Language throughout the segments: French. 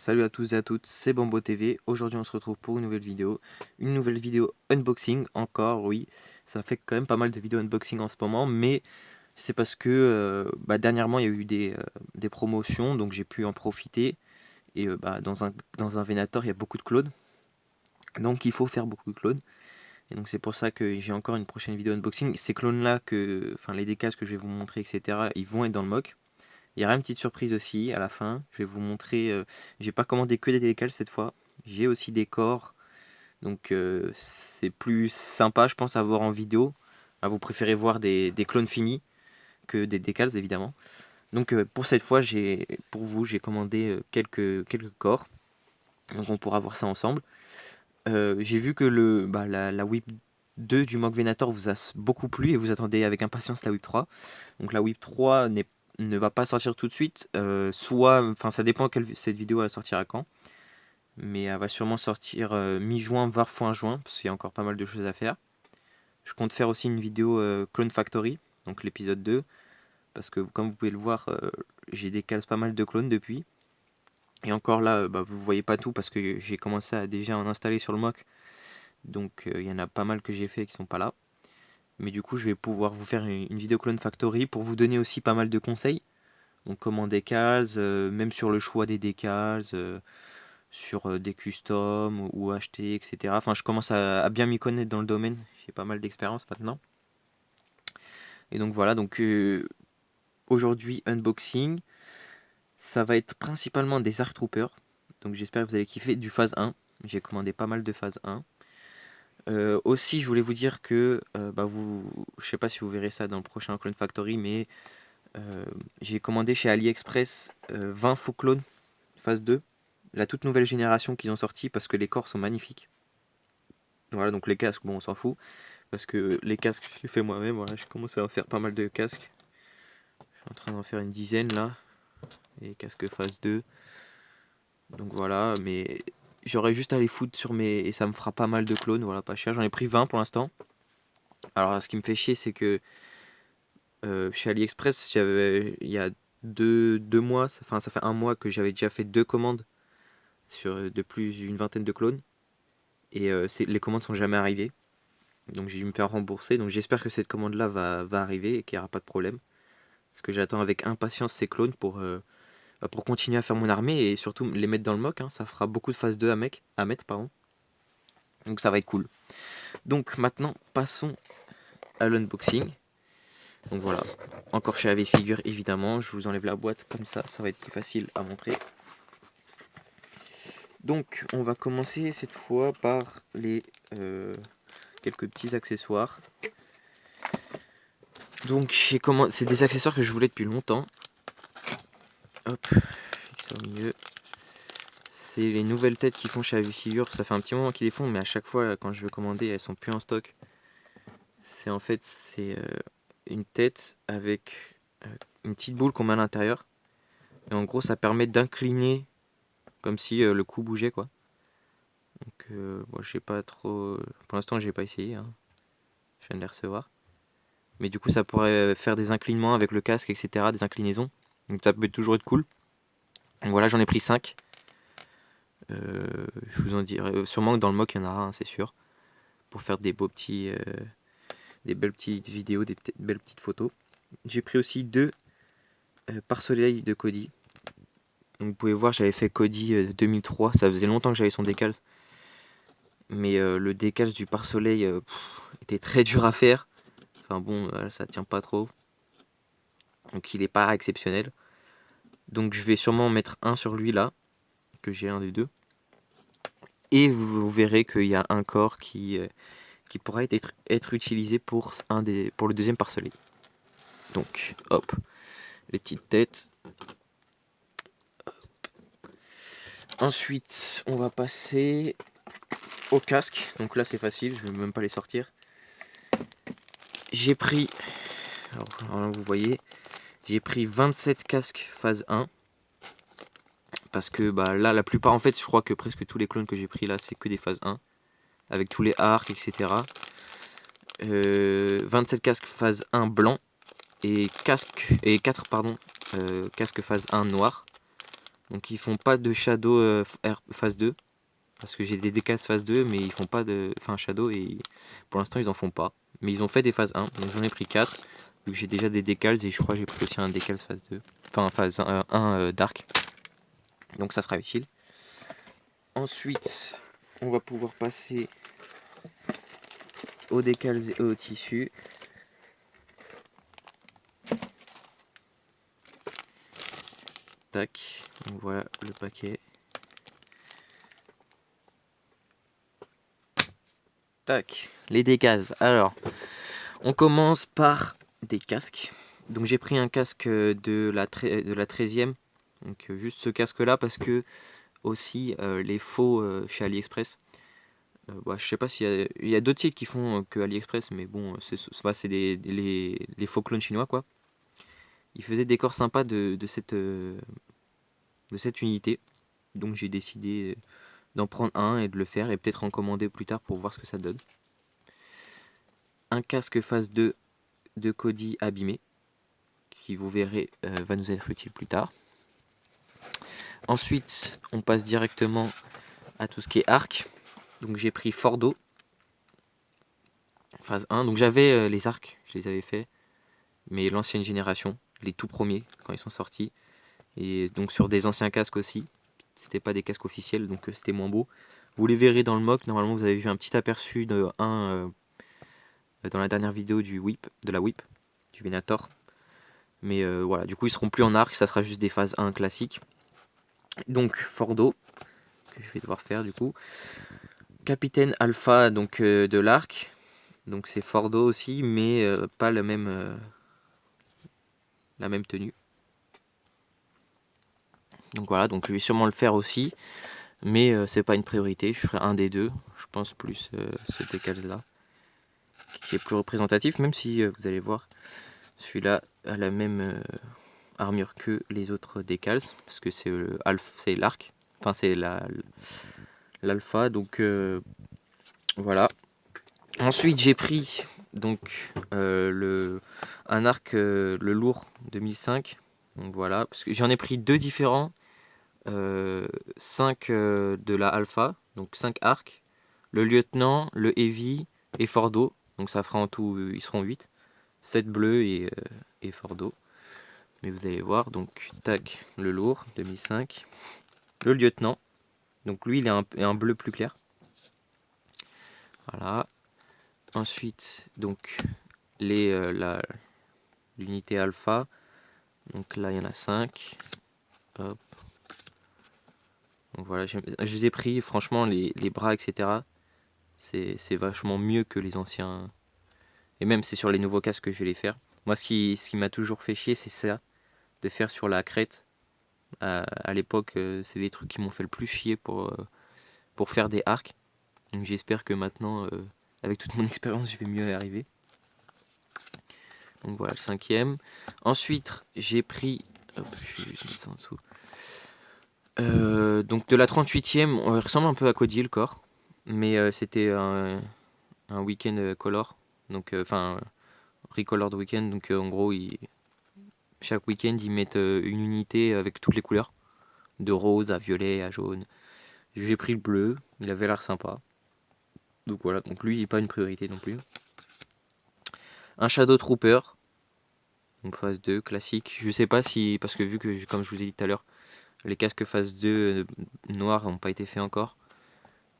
Salut à tous et à toutes, c'est Bambo TV. Aujourd'hui on se retrouve pour une nouvelle vidéo. Une nouvelle vidéo unboxing, encore oui. Ça fait quand même pas mal de vidéos unboxing en ce moment, mais c'est parce que dernièrement il y a eu des promotions, donc j'ai pu en profiter. Et dans un Venator il y a beaucoup de clones, donc il faut faire beaucoup de clones. Et donc c'est pour ça que j'ai encore une prochaine vidéo unboxing. Ces clones là, enfin les décals que je vais vous montrer, etc., ils vont être dans le mock. Il y aura une petite surprise aussi à la fin. Je vais vous montrer. J'ai pas commandé que des décals cette fois. J'ai aussi des corps. Donc c'est plus sympa, je pense, à voir en vidéo. Ah, vous préférez voir des clones finis que des décals, évidemment. Donc pour cette fois, pour vous, j'ai commandé quelques corps. Donc on pourra voir ça ensemble. J'ai vu que la Whip 2 du Mock Venator vous a beaucoup plu et vous attendez avec impatience la Whip 3. Donc la Whip 3 ne va pas sortir tout de suite. Enfin ça dépend cette vidéo elle sortira quand. Mais elle va sûrement sortir mi-juin, voire fin juin, parce qu'il y a encore pas mal de choses à faire. Je compte faire aussi une vidéo Clone Factory, donc l'épisode 2, parce que comme vous pouvez le voir, j'ai décalé pas mal de clones depuis. Et encore là, vous voyez pas tout parce que j'ai commencé à déjà en installer sur le mock. Donc il y en a pas mal que j'ai fait qui sont pas là. Mais du coup je vais pouvoir vous faire une vidéo Clone Factory pour vous donner aussi pas mal de conseils. Donc comment décals, même sur le choix des décals, sur des customs ou acheter, etc. Enfin je commence à bien m'y connaître dans le domaine, j'ai pas mal d'expérience maintenant. Et donc voilà, donc aujourd'hui unboxing, ça va être principalement des Arc Troopers. Donc j'espère que vous allez kiffer du phase 1. J'ai commandé pas mal de phase 1. Aussi, je voulais vous dire que, je sais pas si vous verrez ça dans le prochain Clone Factory, mais j'ai commandé chez AliExpress 20 faux clones phase 2, la toute nouvelle génération qu'ils ont sorti parce que les corps sont magnifiques. Voilà, donc les casques, bon, on s'en fout, parce que les casques, je les fais moi-même. Voilà, j'ai commencé à en faire pas mal de casques. Je suis en train d'en faire une dizaine là, et casques phase 2. Donc voilà, mais j'aurais juste à les foutre sur mes. Et ça me fera pas mal de clones, voilà, pas cher. J'en ai pris 20 pour l'instant. Alors, ce qui me fait chier, c'est que chez AliExpress, il y a deux mois, enfin ça fait un mois que j'avais déjà fait 2 commandes de plus d'une vingtaine de clones. Et les commandes sont jamais arrivées. Donc j'ai dû me faire rembourser. Donc j'espère que cette commande-là va arriver et qu'il n'y aura pas de problème. Parce que j'attends avec impatience ces clones pour continuer à faire mon armée et surtout les mettre dans le mock. Hein. Ça fera beaucoup de phase 2 à mettre. Pardon. Donc ça va être cool. Donc maintenant, passons à l'unboxing. Donc voilà, encore chez AV Figure évidemment, je vous enlève la boîte comme ça va être plus facile à montrer. Donc on va commencer cette fois par les quelques petits accessoires. Donc c'est des accessoires que je voulais depuis longtemps. Hop, ça au milieu. C'est les nouvelles têtes qu'ils font chez AV Figure, ça fait un petit moment qu'ils les font, mais à chaque fois quand je veux commander, elles sont plus en stock. C'est une tête avec une petite boule qu'on met à l'intérieur. Et en gros ça permet d'incliner comme si le cou bougeait quoi. Donc moi j'ai pas trop. Pour l'instant j'ai pas essayé, hein. Je viens de les recevoir. Mais du coup ça pourrait faire des inclinements avec le casque, etc. Des inclinaisons. Donc ça peut toujours être cool. Donc voilà, j'en ai pris 5. Je vous en dirai. Sûrement que dans le mock il y en aura un, c'est sûr. Pour faire des beaux petits. Des belles petites vidéos, des belles petites photos. J'ai pris aussi 2 pare-soleil de Cody. Donc vous pouvez voir, j'avais fait Cody 2003. Ça faisait longtemps que j'avais son décal. Mais le décalage du pare-soleil était très dur à faire. Enfin bon, ça tient pas trop. Donc il n'est pas exceptionnel. Donc je vais sûrement en mettre un sur lui là, que j'ai un des deux. Et vous verrez qu'il y a un corps qui pourra être utilisé pour le deuxième pare-soleil. Donc hop, les petites têtes. Ensuite, on va passer au casque. Donc là c'est facile, je ne vais même pas les sortir. J'ai pris, alors là, vous voyez, j'ai pris 27 casques phase 1. Parce que là, la plupart, en fait, je crois que presque tous les clones que j'ai pris là, c'est que des phases 1. Avec tous les arcs, etc. 27 casques phase 1 blanc. Et 4 casques phase 1 noir. Donc ils font pas de Shadow phase 2. Parce que j'ai des décals phase 2, mais ils font pas de... Enfin, Shadow, et pour l'instant, ils en font pas. Mais ils ont fait des phases 1, donc j'en ai pris 4. Vu que j'ai déjà des décals, et je crois que j'ai pris aussi un décal phase 2. Enfin, phase 1 Dark. Donc ça sera utile. Ensuite, on va pouvoir passer aux décals et aux tissus. Tac, donc voilà le paquet. Tac, les décals. Alors, on commence par des casques. Donc j'ai pris un casque de la 13e. Donc juste ce casque là parce que aussi les faux chez AliExpress. Je sais pas s'il y a d'autres sites qui font que AliExpress, mais bon, c'est les faux clones chinois quoi. Ils faisaient des corps sympas de cette unité. Donc j'ai décidé d'en prendre un et de le faire et peut-être en commander plus tard pour voir ce que ça donne. Un casque phase 2 de Kodi abîmé, qui vous verrez va nous être utile plus tard. Ensuite, on passe directement à tout ce qui est arc. Donc j'ai pris Fordo, phase 1. Donc j'avais les arcs, je les avais fait, mais l'ancienne génération, les tout premiers, quand ils sont sortis. Et donc sur des anciens casques aussi. C'était pas des casques officiels, donc c'était moins beau. Vous les verrez dans le mock, normalement vous avez vu un petit aperçu de dans la dernière vidéo de la whip, du Venator. Mais voilà, du coup ils seront plus en arc, ça sera juste des phases 1 classiques. Donc Fordo, que je vais devoir faire du coup. Capitaine Alpha, donc de l'arc. Donc c'est Fordo aussi, mais pas la même tenue. Donc voilà, donc je vais sûrement le faire aussi, mais c'est pas une priorité. Je ferai un des deux, je pense plus ce décal là, qui est plus représentatif, même si vous allez voir, celui-là a la même armure que les autres décals, parce que c'est l'arc, enfin c'est l'alpha, donc voilà. Ensuite j'ai pris donc un arc le lourd 2005, donc voilà, parce que j'en ai pris deux différents, 5 de la alpha, donc 5 arcs, le lieutenant, le heavy et Fordo, donc ça fera en tout, ils seront 8, 7 bleus et Fordo. Mais vous allez voir, donc tac, le lourd 2005, le lieutenant, donc lui il est un bleu plus clair, voilà. Ensuite donc l'unité alpha, donc là il y en a 5, hop. Donc voilà, je les ai pris, franchement les bras etc, c'est vachement mieux que les anciens, et même c'est sur les nouveaux casques que je vais les faire. Moi ce qui m'a toujours fait chier c'est ça, de faire sur la crête. À l'époque c'est les trucs qui m'ont fait le plus chier pour faire des arcs. Donc j'espère que maintenant, avec toute mon expérience, je vais mieux y arriver. Donc voilà, le 5e. Ensuite, j'ai pris... Hop, je vais mettre ça en dessous. Donc de la 38e, on ressemble un peu à Cody le corps. Mais c'était un week-end color. Donc, enfin, recolored weekend. Donc en gros, chaque week-end, ils mettent une unité avec toutes les couleurs. De rose à violet à jaune. J'ai pris le bleu, il avait l'air sympa. Donc voilà, donc lui il n'est pas une priorité non plus. Un Shadow Trooper, donc phase 2, classique. Je sais pas si, parce que vu que comme je vous ai dit tout à l'heure, les casques phase 2 noirs n'ont pas été faits encore.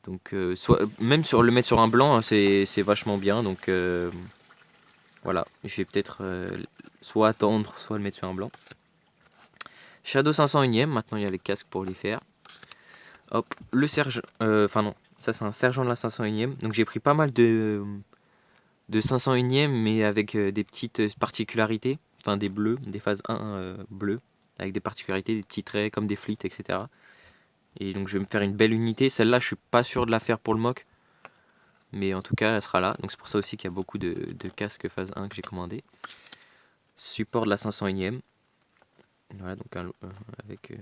Donc même le mettre sur un blanc, c'est vachement bien. Donc voilà, je vais peut-être soit attendre, soit le mettre sur un blanc. Shadow 501ème, maintenant il y a les casques pour les faire. Hop, le sergent, enfin non, ça c'est un sergent de la 501ème. Donc j'ai pris pas mal de 501ème, mais avec des petites particularités. Enfin des bleus, des phases 1 bleus, avec des particularités, des petits traits comme des flits, etc. Et donc je vais me faire une belle unité. Celle-là, je suis pas sûr de la faire pour le mock, mais en tout cas, elle sera là. Donc c'est pour ça aussi qu'il y a beaucoup de casques phase 1 que j'ai commandé. Support de la 501ème. Voilà, donc avec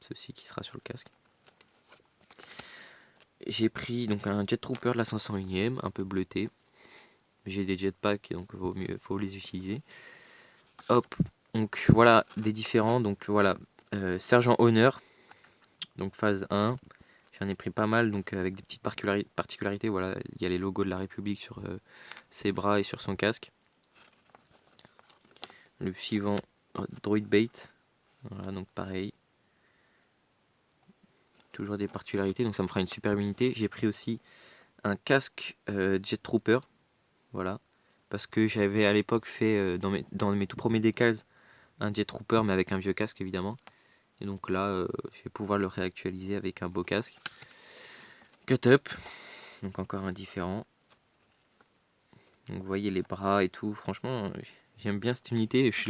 ceci qui sera sur le casque. J'ai pris donc un Jet Trooper de la 501ème, un peu bleuté. J'ai des jetpacks, donc faut les utiliser. Hop, donc voilà des différents. Donc voilà, Sergent Honneur, donc phase 1. J'en ai pris pas mal, donc avec des petites particularités. Voilà, il y a les logos de la République sur ses bras et sur son casque. Le suivant, Droid Bait. Voilà, donc pareil. Toujours des particularités, donc ça me fera une super unité. J'ai pris aussi un casque Jet Trooper. Voilà. Parce que j'avais à l'époque fait dans mes tout premiers décals un Jet Trooper, mais avec un vieux casque évidemment. Et donc là, je vais pouvoir le réactualiser avec un beau casque. Cut Up, donc encore un différent. Donc vous voyez les bras et tout, franchement, j'aime bien cette unité. Je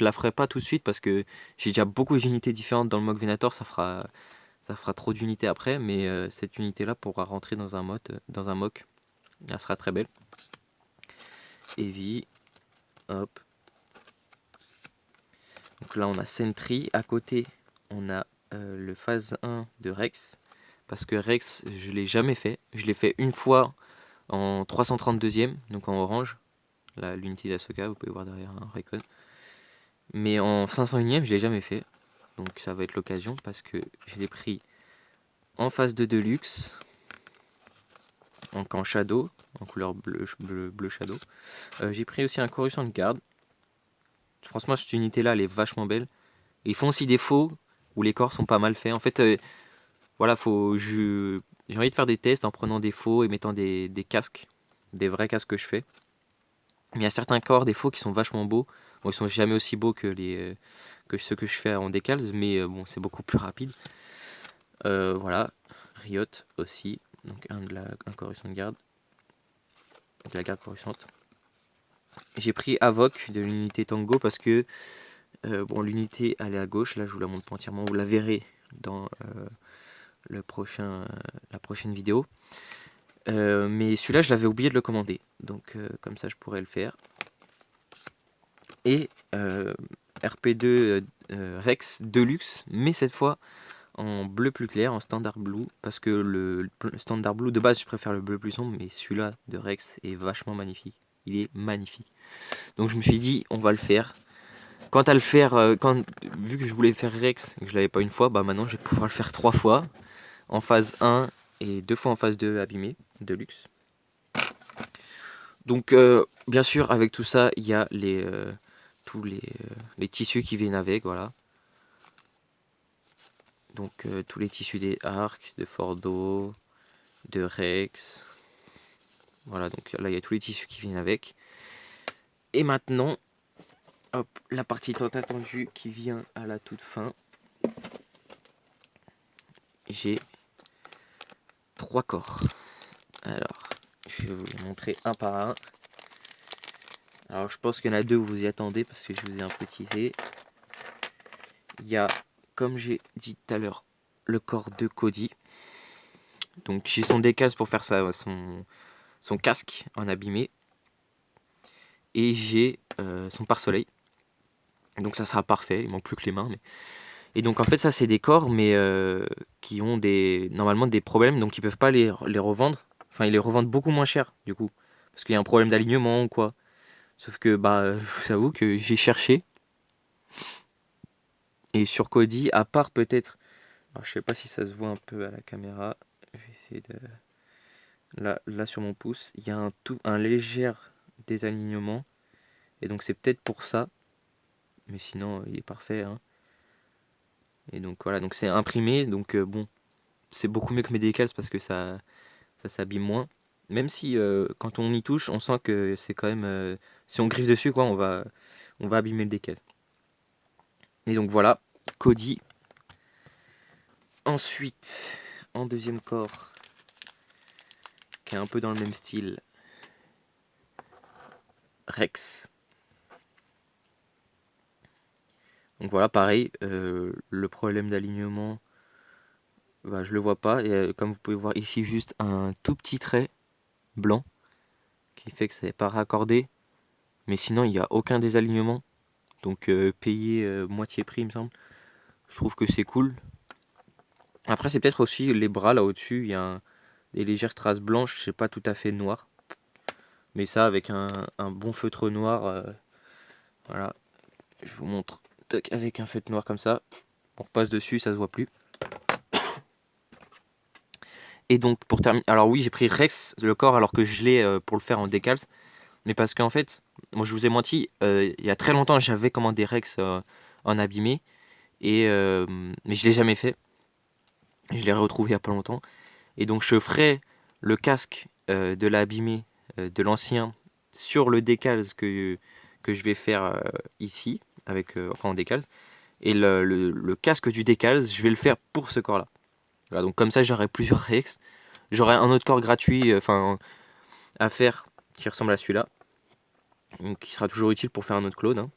la ferai pas tout de suite parce que j'ai déjà beaucoup d'unités différentes dans le Mock Venator, ça fera trop d'unités après, mais cette unité-là pourra rentrer dans un mock, elle sera très belle. Heavy, hop. Donc là on a Sentry, à côté on a le phase 1 de Rex, parce que Rex je l'ai jamais fait, je l'ai fait une fois en 332e, donc en orange, l'unité d'Asoka, vous pouvez voir derrière un Recon. Mais en 501e, je l'ai jamais fait. Donc ça va être l'occasion parce que je l'ai pris en phase de Deluxe, donc en Shadow, en couleur bleu Shadow. J'ai pris aussi un Coruscant de garde. Franchement, cette unité-là, elle est vachement belle. Et ils font aussi des faux où les corps sont pas mal faits. En fait, voilà, j'ai envie de faire des tests en prenant des faux et mettant des casques, des vrais casques que je fais. Mais il y a certains corps, des faux qui sont vachement beaux. Bon, ils sont jamais aussi beaux que ceux que je fais en décals, mais bon, c'est beaucoup plus rapide. Voilà, Riot aussi, donc un Coruscant de garde, de la garde Coruscante. J'ai pris Avoc de l'unité Tango parce que bon, l'unité elle est à gauche, là je vous la montre pas entièrement, vous la verrez dans la prochaine vidéo. Mais celui-là je l'avais oublié de le commander, donc comme ça je pourrais le faire. Et RP2 Rex Deluxe, mais cette fois en bleu plus clair, en standard blue, parce que le standard blue de base je préfère le bleu plus sombre, mais celui-là de Rex est vachement magnifique. Il est magnifique. Donc je me suis dit on va le faire. Quant à le faire, vu que je voulais faire Rex et que je l'avais pas une fois, bah maintenant je vais pouvoir le faire 3 fois en phase 1 et 2 fois en phase 2 abîmé, Deluxe. Donc bien sûr avec tout ça il y a tous les tissus qui viennent avec, voilà. Donc tous les tissus des arcs, de Fordo, de Rex. Voilà, donc là il y a tous les tissus qui viennent avec. Et maintenant, hop, la partie tant attendue qui vient à la toute fin. J'ai 3 corps. Alors, je vais vous les montrer un par un. Alors je pense qu'il y en a 2 où vous y attendez parce que je vous ai un peu teasé. Il y a, comme j'ai dit tout à l'heure, le corps de Cody. Donc j'ai son décalce pour faire son casque en abîmé. Et j'ai son pare-soleil. Donc ça sera parfait, il manque plus que les mains. Et donc en fait ça c'est des corps mais qui ont normalement des problèmes, donc ils peuvent pas les revendre. Enfin ils les revendent beaucoup moins cher du coup. Parce qu'il y a un problème d'alignement ou quoi. Sauf que bah je vous avoue que j'ai cherché. Et sur Cody, à part peut-être. Alors je sais pas si ça se voit un peu à la caméra. Je vais essayer de. Là sur mon pouce, il y a un léger désalignement. Et donc c'est peut-être pour ça. Mais sinon il est parfait. Hein. Et donc voilà, donc c'est imprimé, donc bon, c'est beaucoup mieux que mes décals parce que ça s'abîme moins. Même si quand on y touche, on sent que c'est quand même, si on griffe dessus quoi, on va abîmer le décal. Et donc voilà, Cody. Ensuite, en deuxième corps, qui est un peu dans le même style, Rex. Donc voilà, pareil, le problème d'alignement, bah, je le vois pas. Et comme vous pouvez voir ici, juste un tout petit trait blanc qui fait que ça n'est pas raccordé. Mais sinon, il n'y a aucun désalignement. Donc payer moitié prix, il me semble. Je trouve que c'est cool. Après, c'est peut-être aussi les bras là au-dessus. Il y a des légères traces blanches, c'est pas tout à fait noir. Mais ça, avec un bon feutre noir, voilà. Je vous montre avec un feutre noir comme ça. On repasse dessus, ça se voit plus. Et donc pour terminer, alors oui, j'ai pris Rex le corps alors que je l'ai pour le faire en décalce, mais parce qu'en fait, moi je vous ai menti, il y a très longtemps j'avais commandé Rex en abîmé mais je l'ai jamais fait. Je l'ai retrouvé il y a pas longtemps et donc je ferai le casque de l'abîmé de l'ancien sur le décalce que je vais faire ici avec enfin en décalce et le casque du décalce, je vais le faire pour ce corps-là. Voilà, donc comme ça j'aurai plusieurs Rex. J'aurai un autre corps gratuit à faire qui ressemble à celui-là. Donc qui sera toujours utile pour faire un autre clone. Hein.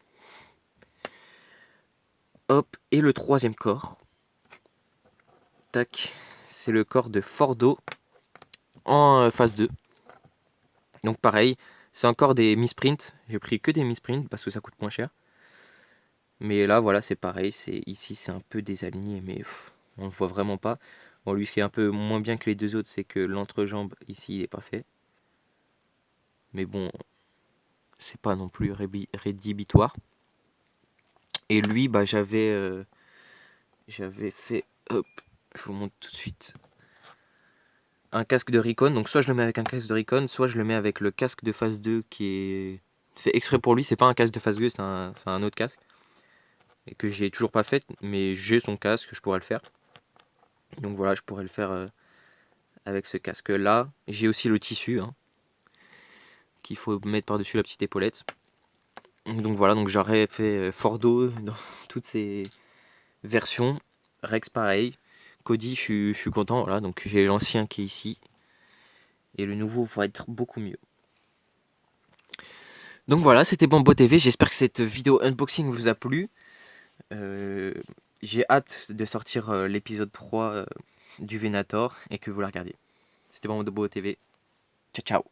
Hop, et le troisième corps. Tac, c'est le corps de Fordo en phase 2. Donc pareil, c'est encore des misprints. J'ai pris que des misprints parce que ça coûte moins cher. Mais là voilà, c'est pareil, ici c'est un peu désaligné mais on ne voit vraiment pas. Bon, lui ce qui est un peu moins bien que les deux autres, c'est que l'entrejambe ici il est pas fait. Mais bon, c'est pas non plus rédhibitoire. Et lui, bah j'avais fait, hop, je vous montre tout de suite, un casque de Recon. Donc soit je le mets avec un casque de Recon, soit je le mets avec le casque de phase 2 qui est fait exprès pour lui. C'est pas un casque de phase 2, c'est un autre casque. Et que j'ai toujours pas fait, mais j'ai son casque, je pourrais le faire. Donc voilà, je pourrais le faire avec ce casque là. J'ai aussi le tissu hein, qu'il faut mettre par-dessus la petite épaulette. Donc voilà, donc j'aurais fait Fordo dans toutes ces versions. Rex pareil. Cody, je suis content. Voilà, donc j'ai l'ancien qui est ici. Et le nouveau va être beaucoup mieux. Donc voilà, c'était Bambo TV. J'espère que cette vidéo unboxing vous a plu. J'ai hâte de sortir l'épisode 3 du Venator et que vous la regardiez. C'était Bambo TV. Ciao, ciao.